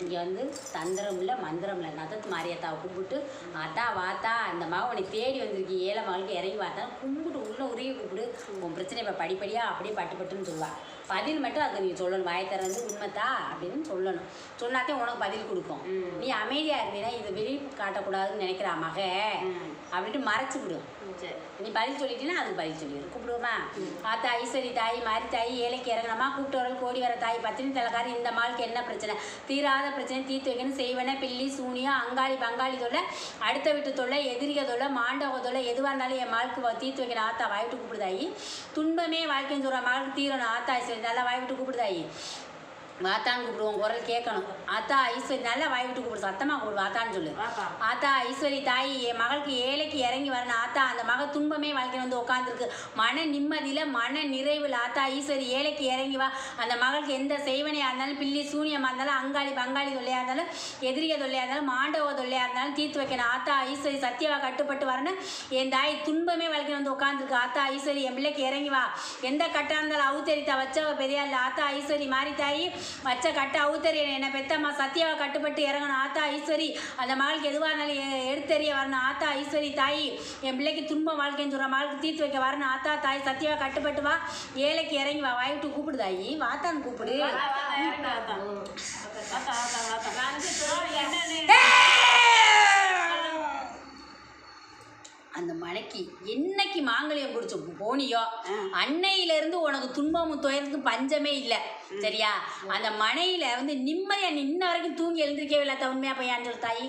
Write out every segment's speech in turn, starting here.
இங்கே வந்து தந்திரம் இல்லை மந்திரம் இல்லை நதத்து மாரியாத்தாவை கும்பிட்டு ஆத்தா வாத்தா அந்த மகன் உன்னை தேடி வந்திருக்கு ஏழை மகளுக்கு இறங்கி வாத்தா கும்பிட்டு உள்ள உரிய கூப்பிடு உன் பிரச்சனை இப்போ படிப்படியாக அப்படியே பட்டுன்னு சொல்லுவாள் பதில் மட்டும் அதுக்கு நீ சொல்லணும் வாயத்தரந்து உண்மைத்தா அப்படின்னு சொல்லணும் சொன்னாத்தே உனக்கு பதில் கொடுக்கும் நீ அமைதியாக இருந்தீங்கன்னா இதை வெளியே காட்டக்கூடாதுன்னு நினைக்கிறா மக அப்படின்ட்டு மறைச்சி விடும் நீ பதில் சொல்லிட்டீங்கன்னா அதுக்கு பதில் சொல்லிடு கூப்பிடுவோமா ஆத்தா ஐஸ்வரி தாய் மாதிரி தாய் ஏழைக்கு இறங்கணுமா கூப்பிட்டு வரல் கோடி வர தாய் பத்தினி தலைக்காரி இந்த மாளுக்கு என்ன பிரச்சனை தீராத பிரச்சனை தீர்த்து வைக்கணும் செய்வன பில்லி சூனியம் அங்காளி பங்காளி தொல்லை அடுத்த வீட்டு தொல்லை எதிரிக தொல்லை மாண்டவ தொல்லை எதுவாக இருந்தாலும் என் மாளுக்கு தீர்த்து வைக்கணும் ஆத்தா வாய்விட்டு கூப்பிடுதாயி துன்பமே வாழ்க்கைன்னு சொல்கிற மகளுக்கு தீரணும் ஆத்தா ஐஸ்வரி நல்லா வாய்விட்டு கூப்பிடுதாயி வாத்தான்னு கூப்பிடுவோம் குரல் கேட்கணும் ஆத்தா ஐஸ்வரி நல்லா வாய் விட்டு கூப்பிடு சத்தமாக கூப்பிடு வாத்தான்னு சொல்லு ஆத்தா ஐஸ்வரி தாய் என் மகளுக்கு ஏழைக்கு இறங்கி வரணும் ஆத்தா அந்த மகள் துன்பமே வாழ்க்கை வந்து உட்காந்துருக்கு மன நிம்மதியில் மன நிறைவில் ஆத்தா ஐஸ்வரி ஏழைக்கு இறங்கி வா அந்த மகளுக்கு எந்த செய்வனையாக இருந்தாலும் பில்லி சூனியமாக இருந்தாலும் அங்காளி பங்காளி தொல்லையாக இருந்தாலும் எதிரிக தொல்லையாக இருந்தாலும் மாண்டவ தொல்லையாக இருந்தாலும் தீர்த்து வைக்கணும் ஆத்தா ஐஸ்வரி சத்தியவா கட்டுப்பட்டு வரணும் என் தாய் துன்பமே வாழ்க்கை வந்து உட்காந்துருக்கு ஆத்தா ஐஸ்வரி என் பிள்ளைக்கு இறங்கி வா எந்த கட்டாக இருந்தாலும் அவுத்தரித்தா வச்சவ பெரியா இல்லை ஆத்தா ஐஸ்வரி மாறி தாய் வச்ச கட்ட அவுத்தறி என்னை பெத்தம்மா சத்தியாவை கட்டுப்பட்டு இறங்கணும் ஆத்தா ஐஸ்வரி அந்த மகளுக்கு எதுவாக இருந்தாலும் எடுத்தறிய வரணும் ஆத்தா ஐஸ்வரி தாய் என் பிள்ளைக்கு துன்பம் வாழ்க்கைன்னு சொல்கிற மகளுக்கு தீர்த்து வைக்க வரணும் ஆத்தா தாய் சத்தியாவை கட்டுப்பட்டு வா ஏழைக்கு இறங்கி வா வாய்விட்டு கூப்பிடு தாயி வாத்தான்னு கூப்பிடு அந்த மனைக்கு என்னைக்கு மாங்கல்யம் பிடிச்ச போனியோ அன்னையிலேருந்து உனக்கு துன்பமும் துயரத்துக்கும் பஞ்சமே இல்லை சரியா அந்த மனையில் வந்து நிம்மதியாக இன்ன வரைக்கும் தூங்கி எழுந்திருக்கவே இல்லை உண்மையாக பையான்னு சொல்லு தாயி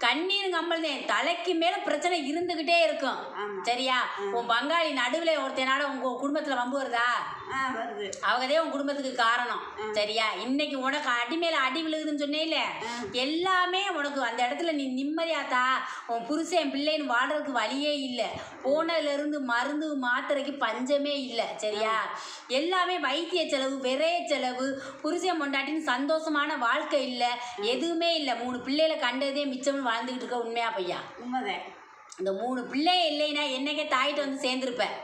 கண்ணீர் கம்பல் தான் தலைக்கு மேலே பிரச்சனை இருந்துக்கிட்டே இருக்கும் சரியா உன் பங்காளி நடுவில் ஒருத்தனால உங்கள் குடும்பத்தில் வம்பு வருதா அவங்கதே உன் குடும்பத்துக்கு காரணம் சரியா இன்னைக்கு உனக்கு அடி மேலே அடி விழுகுதுன்னு சொன்னேல எல்லாமே உனக்கு அந்த இடத்துல நீ நிம்மதியாத்தா உன் புருஷன் பிள்ளைன்னு வாழ்றதுக்கு வழியே இல்லை போனதுலேருந்து மருந்து மாத்திரைக்கு பஞ்சமே இல்லை சரியா எல்லாமே வைத்திய செலவு விரைய செலவு புருஷன் பொண்டாட்டின்னு சந்தோஷமான வாழ்க்கை இல்லை எதுவுமே இல்லை 3 பிள்ளைகளை கண்டதே மிச்சம்னு வாழ்ந்துக்கிட்டு இருக்க உண்மையா பையா உண்மைதான் இந்த 3 பிள்ளை இல்லைன்னா என்னைக்கே தாயிட்ட வந்து சேர்ந்துருப்பேன்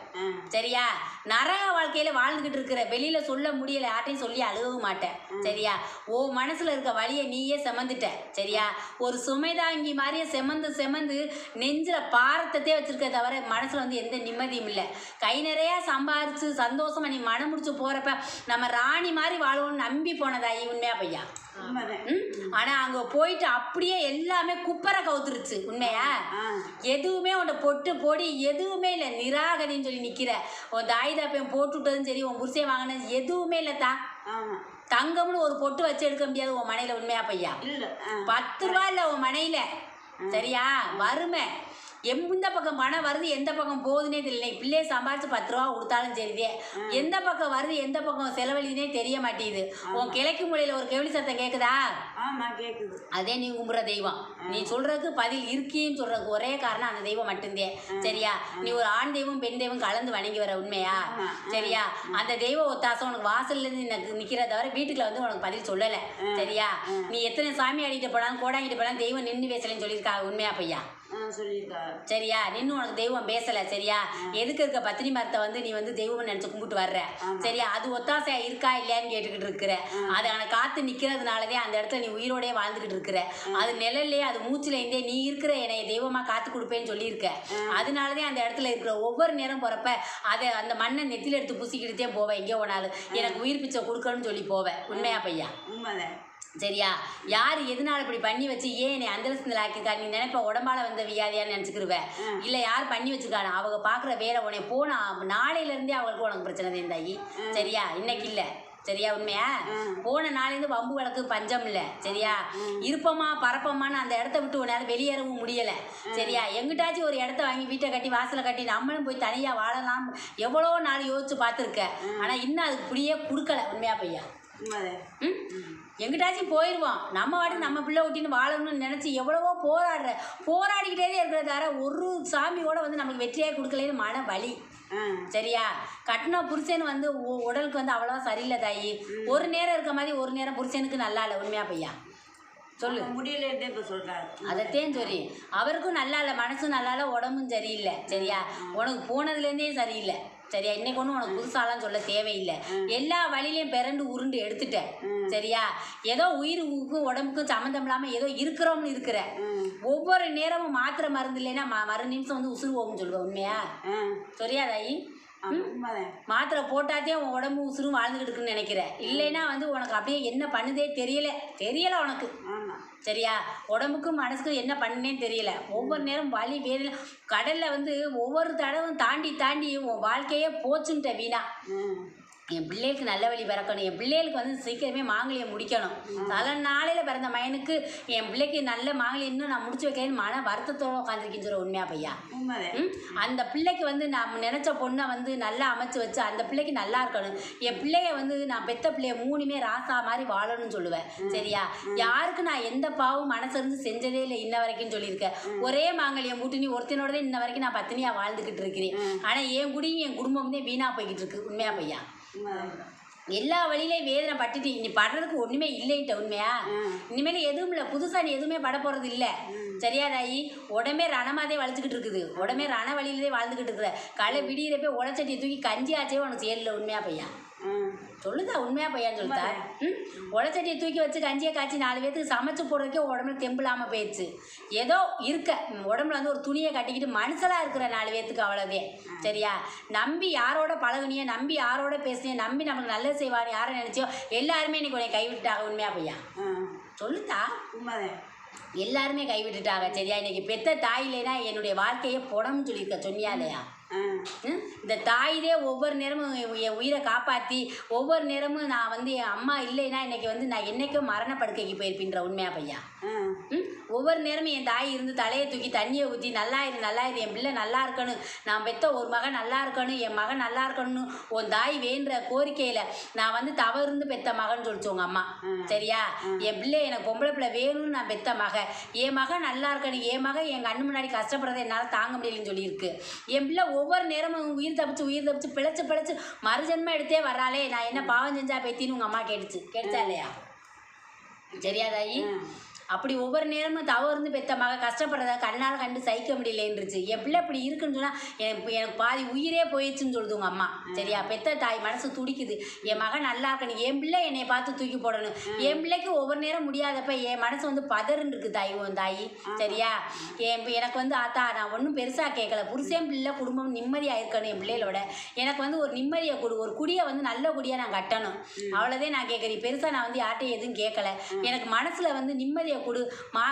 சரியா நரக வாழ்க்கையில் வாழ்ந்துக்கிட்டு இருக்கிற வெளியில் சொல்ல முடியலை யார்ட்டையும் சொல்லி அழுகவும் மாட்டேன் சரியா ஓ மனசில் இருக்க வழியை நீயே செமந்துட்ட சரியா ஒரு சுமைதாங்கி மாதிரியே செமந்து நெஞ்சில் பாரத்தத்தே வச்சுருக்க தவிர மனசில் வந்து எந்த நிம்மதியும் இல்லை கை நிறையா சம்பாரித்து சந்தோஷமாக நீ மனம் முடிச்சு போகிறப்ப நம்ம ராணி மாதிரி வாழ்வோன்னு நம்பி போனதாயி உண்மையா பையா ஆனால் அங்கே போயிட்டு அப்படியே எல்லாமே குப்பரை கவுத்துருச்சு உண்மையா எதுவுமே உன்னை பொட்டு பொடி எதுவுமே இல்லை நிராகரின்னு சொல்லி நிற்கிற உன் தாய் தாப்பையும் போட்டு விட்டதும் சரி உன் புருஷன் வாங்கினது எதுவுமே இல்லைத்தா தங்கம்னு ஒரு பொட்டு வச்சு எடுக்க முடியாது உன் மனையில் உண்மையா பையா 10 ரூபா இல்லை உன் மனையில் சரியா வறுமை எந்த பக்கம் பணம் வருது எந்த பக்கம் போகுதுன்னே தெரியல பிள்ளையை சம்பாரிச்சு 10 ரூபா கொடுத்தாலும் சரிதே எந்த பக்கம் வருது எந்த பக்கம் செலவழினே தெரிய மாட்டேங்குது உன் கிழக்கு மூலையில் ஒரு கெவிலி சத்தம் கேட்குதா கேட்குது அதே நீ கும்புற தெய்வம் நீ சொல்றதுக்கு பதில் இருக்கின்னு சொல்றதுக்கு ஒரே காரணம் அந்த தெய்வம் மட்டும்தே சரியா நீ ஒரு ஆண் தெய்வம் பெண் தெய்வம் கலந்து வணங்கி வர உண்மையா சரியா அந்த தெய்வ ஒத்தாசம் உனக்கு வாசல்லேருந்து நிற்கிற தவிர வீட்டுக்குள்ள வந்து உனக்கு பதில் சொல்லலை சரியா நீ எத்தனை சாமி ஆடிட்டு போனாலும் கோடாங்கிட்டு போனாலும் தெய்வம் நின்று பேசலைன்னு சொல்லியிருக்காங்க உண்மையா பையா சரியா நின்று உனக்கு தெய்வம் பேசலை சரியா எதுக்கு இருக்க பத்தினி மரத்தை வந்து நீ வந்து தெய்வம் நினச்சி கும்பிட்டு வர்ற சரியா அது ஒத்தாசையா இருக்கா இல்லையான்னு கேட்டுக்கிட்டு இருக்கிற அதை காத்து நிற்கிறதுனாலதே அந்த இடத்துல நீ உயிரோடய வாழ்ந்துக்கிட்டு இருக்கிற அது நிழல்லையே அது மூச்சுலேருந்தே நீ இருக்கிற என்னை தெய்வமாக காத்து கொடுப்பேன்னு சொல்லியிருக்க அதனாலதே அந்த இடத்துல இருக்கிற ஒவ்வொரு நேரம் போகிறப்ப அதை அந்த மண்ணை நெத்தியில் எடுத்து பூசிக்கிட்டே போவேன் எங்கே போனாலும் எனக்கு உயிர் பிச்சை கொடுக்கணும்னு சொல்லி போவேன் உண்மையா பையா சரியா யார் எதனால இப்படி பண்ணி வச்சு ஏன் என்னை அந்தரஸ்தில் ஆக்கியிருக்கா நீ நினைப்ப உடம்பால வந்த வியாதியான்னு நினச்சிக்கிருவேன் இல்லை யார் பண்ணி வச்சுருக்காங்க அவங்க பார்க்குற வேலை உன்னை போன நாளையிலேருந்தே அவங்களுக்கு உனக்கு பிரச்சனை இருந்தாயி சரியா இன்னைக்கு இல்லை சரியா உண்மையா போன நாளேருந்து வம்பு வழக்கு பஞ்சம் இல்லை சரியா இருப்பமா பரப்பமான்னு அந்த இடத்த விட்டு உன்னால் வெளியேறவும் முடியலை சரியா எங்கிட்டாச்சும் ஒரு இடத்த வாங்கி வீட்டை கட்டி வாசலை கட்டி நம்மளும் போய் தனியாக வாழலாம் எவ்வளோ நாள் யோசிச்சு பார்த்துருக்க ஆனால் இன்னும் அதுக்கு இப்படியே கொடுக்கல உண்மையா பையா எங்கிட்டாச்சும் போயிடுவோம் நம்ம வாட்டு நம்ம பிள்ளை ஊட்டின்னு வாழணும்னு நினச்சி எவ்வளவோ போராடிக்கிட்டே இருக்கிற தவிர ஒரு சாமியோட வந்து நமக்கு வெற்றியாக கொடுக்கலன்னு மன வலி சரியா கட்டின புருஷன் வந்து உடலுக்கு வந்து அவ்வளோவா சரியில்லை தாயி ஒரு நேரம் இருக்க மாதிரி ஒரு நேரம் புருஷனுக்கு நல்லா இல்லை உண்மையா பையா சொல்லு முடியல இப்போ சொல்கிறாரு அதைத்தேன் சொல்லி அவருக்கும் நல்லா இல்லை மனசும் நல்லா இல்லை உடம்பும் சரியில்லை சரியா உனக்கு போனதுலேருந்தே சரியில்லை சரியா? இன்னைக்கு ஒன்றும் உனக்கு புதுசாலாம் சொல்ல தேவையில்லை. எல்லா வழியிலையும் பிறண்டு உருண்டு எடுத்துட்டேன். சரியா? ஏதோ உயிருக்கும் உடம்புக்கும் சம்மந்தம் இல்லாமல் ஏதோ இருக்கிறோம்னு இருக்கிற. ஒவ்வொரு நேரமும் மாத்திரை மருந்து இல்லைன்னா மறு நிமிஷம் வந்து உசுறு போகும்னு சொல்லுவேன். உண்மையா? சரியா தாயி? மாத்திரை போட்டாதே உன் உடம்பு உசுரும் வாழ்ந்துகிட்டு இருக்குன்னு நினைக்கிற. இல்லைன்னா வந்து உனக்கு அப்படியே என்ன பண்ணுதே தெரியல உனக்கு. சரியா? உடம்புக்கும் மனசுக்கும் என்ன பண்ணுனேன்னு தெரியல. ஒவ்வொரு நேரம் வலி வேதனை. கடலில் வந்து ஒவ்வொரு தடவும் தாண்டி உன் வாழ்க்கையே போச்சுன்ட்ட வீணா. என் பிள்ளைகளுக்கு நல்ல வழி பிறக்கணும். என் பிள்ளைகளுக்கு வந்து சீக்கிரமே மாங்கல்யம் முடிக்கணும். பல நாளையில் பிறந்த மயனுக்கு என் பிள்ளைக்கு நல்ல மாங்கல்யம் இன்னும் நான் முடிச்சு வைக்கிறேன்னு மன வருத்தத்தோடு உட்காந்துருக்கேன்னு சொல்ல. உண்மையா பையா? அந்த பிள்ளைக்கு வந்து நான் நினச்ச பொண்ணை வந்து நல்லா அமைச்சு வச்சு அந்த பிள்ளைக்கு நல்லா இருக்கணும். என் பிள்ளைய வந்து நான் பெத்த பிள்ளைய 3மே ராசா மாதிரி வாழணும்னு சொல்லுவேன். சரியா? யாருக்கு நான் எந்த பாவம் மனசிருந்து செஞ்சதே இல்லை இன்ன வரைக்கும் சொல்லியிருக்கேன். ஒரே மாங்கல்யம் மூட்டு நீ ஒருத்தனோட தான் இன்ன வரைக்கும் நான் பத்தினியாக வாழ்ந்துக்கிட்டு இருக்கிறேன். ஆனால் என் குடியும் என் குடும்பம் தான் வீணாக போய்கிட்டு இருக்கு. உண்மையா பையா? எல்லா வழியிலையும் வேதனை பட்டுட்டு நீ படுறதுக்கு ஒன்றுமே இல்லைன்ட்ட. உண்மையா? இனிமேல் எதுவும் இல்லை. புதுசாக நீ எதுவுமே பட போகிறது இல்லை. சரியா தாயி? உடம்பே ரணமாதே வலிச்சுக்கிட்டு இருக்குது. உடம்பே ரண வழியிலே வாழ்ந்துக்கிட்டு இருக்கிற. காலை விடியிறப்ப உடச்சட்டியை தூக்கி கஞ்சி ஆச்சே உனக்கு சேரல. உண்மையா பையா? சொல்லுதா? உண்மையா பையான்னு சொல்லுதா? உடச்சட்டியை தூக்கி வச்சு கஞ்சியை காய்ச்சி 4 பேத்துக்கு சமைச்சு போடுறதுக்கே உடம்புல தெம்பில்லாமல் போயிடுச்சு. ஏதோ இருக்க உடம்புல வந்து ஒரு துணியை கட்டிக்கிட்டு மனுஷலாக இருக்கிற 4 பேத்துக்கு அவ்வளோதே. சரியா? நம்பி யாரோட பழகுனியோ, நம்பி யாரோட பேசுனியோ, நம்பி நமக்கு நல்லது செய்வான்னு யாரை நினச்சியோ எல்லாருமே இன்னைக்கு உன்னை கைவிட்டாங்க. உண்மையா பையா? சொல்லுதா? உண்மைதான். எல்லாருமே கைவிட்டுட்டாங்க. சரியா? இன்னைக்கு பெத்த தாயிலேனா என்னுடைய வாழ்க்கையே புடம்னு சொல்லியிருக்க. சொன்னியா இல்லையா? இந்த தாயிலே ஒவ்வொரு நேரமும் என் உயிரை காப்பாற்றி ஒவ்வொரு நேரமும் நான் வந்து என் அம்மா இல்லைன்னா இன்னைக்கு வந்து நான் என்னைக்கும் மரணப்படுக்கைக்கு போயிருப்பின்ற. உண்மையா பையா? ஒவ்வொரு நேரமும் என் தாய் இருந்து தலையை தூக்கி தண்ணியை ஊற்றி நல்லா இரு என் பிள்ளை நல்லா இருக்கணும், நான் பெத்த ஒரு மகன் நல்லா இருக்கணும், என் மகன் நல்லா இருக்கணும்னு உன் தாய் வேண்ட கோரிக்கையில் நான் வந்து தவறுந்து பெத்த மகன் சொல்லிச்சு உங்கள் அம்மா. சரியா? என் பிள்ளை எனக்கு பொம்பளை பிள்ளை வேணும்னு நான் பெத்த மகன். என் மகன் நல்லா இருக்கணும், என் மகன் என் கண்ணு முன்னாடி கஷ்டப்படுறதை என்னால் தாங்க முடியலன்னு சொல்லியிருக்கு. என் பிள்ளை ஒவ்வொரு நேரமும் உயிர் தப்பிச்சு பிழைச்சு மறுஜன்மம் எடுத்தே வர்றாளே, நான் என்ன பாவம் செஞ்சா பேத்தின்னு உங்கள் அம்மா கேட்டுச்சா இல்லையா? சரியா தாயி? அப்படி ஒவ்வொரு நேரமும் தவறு பெத்த மக கஷ்டப்படுறத கண்ணால் கண்டு சகிக்க முடியலன்றுச்சு. என் பிள்ளை இப்படி இருக்குன்னு சொன்னால் எனக்கு பாதி உயிரே போயிடுச்சுன்னு சொல்லுது உங்கள் அம்மா. சரியா? பெத்த தாய் மனசு துடிக்குது. என் மகன் நல்லா இருக்கணும், என் பிள்ளை என்னை பார்த்து தூக்கி போடணும். என் பிள்ளைக்கு ஒவ்வொரு நேரம் முடியாதப்ப என் மனசு வந்து பதறுன்னு இருக்குது தாய். சரியா? எனக்கு வந்து ஆத்தா நான் ஒன்றும் பெருசாக கேட்கல, புருஷன் பிள்ளை குடும்பம் நிம்மதியாக இருக்கணும். என் பிள்ளைகளோட எனக்கு வந்து ஒரு நிம்மதியை கொடு, ஒரு குடியை வந்து நல்ல குடியாக நான் கட்டணும். அவ்வளோதே நான் கேட்குறேன். பெருசாக நான் வந்து யார்ட்டையும் எதுவும் கேட்கல. எனக்கு மனசில் வந்து நிம்மதியை கொடு,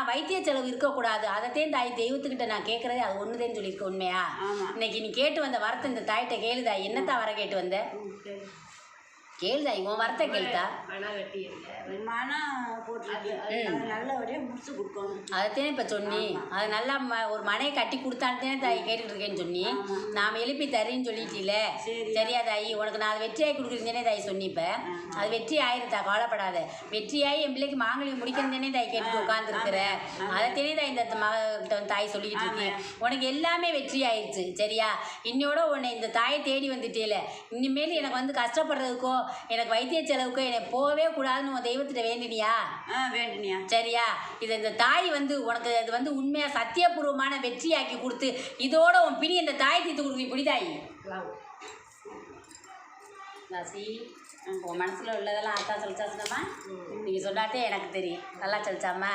வைத்திய செலவு இருக்கக்கூடாது. அதைத்தான் தாய் தெய்வத்துக்கிட்ட நான் கேட்குறதே அது ஒன்றுதேன்னு சொல்லியிருக்க. உண்மையா? இன்னைக்கு நீ கேட்டு வந்த வரத்தை இந்த தாயிட்ட கேளுதாய். என்னத்தான் வர கேட்டு வந்த? கேளுதாய், உன் வரத்தை கேளுதா? அதைத்தேனே இப்போ சொன்னி. அது நல்லா ஒரு மனையை கட்டி கொடுத்தான்ட்டேனே தாய் கேட்டுட்டு இருக்கேன்னு சொன்னி. நாம் எழுப்பி தரேன்னு சொல்லிட்டீல. சரியா தாயி? உனக்கு நான் அது வெற்றியாகி கொடுக்குறேன்னே தாய் சொன்னி. இப்போ அது வெற்றி ஆயிருத்தா, கவலைப்படாத. வெற்றியாகி என் பிள்ளைக்கு மாங்கல்யம் முடிக்கிறதேனே தாய் கேட்டுட்டு உட்காந்துருக்குற. அதைத்தேனே தாய் இந்த மகிட்ட தாய் சொல்லிக்கிட்டு இருக்கேன். உனக்கு எல்லாமே வெற்றி ஆயிடுச்சு. சரியா? இன்னோட உன்னை இந்த தாயை தேடி வந்துட்டேல. இனிமேல் எனக்கு வந்து கஷ்டப்படுறதுக்கோ எனக்கு வைத்திய செலவுக்கோ எனக்கு போகவே கூடாதுன்னு உன் தெய்வத்திட்ட வேண்டினியா? வேண்டினியா? சரியா? இந்த தாய் வந்து உனக்கு அது வந்து உண்மையாக சத்தியபூர்வமான வெற்றியாக்கி கொடுத்து இதோட உன் பிடி இந்த தாய் தீர்த்து கொடுக்கு. இப்படி தாயி ராசி உன் மனசில் உள்ளதெல்லாம் அத்தா சொல்லிச்சாச்சுனம்மா? நீங்கள் சொன்னாத்தே எனக்கு தெரியும். நல்லா சொல்லிச்சாம்மா?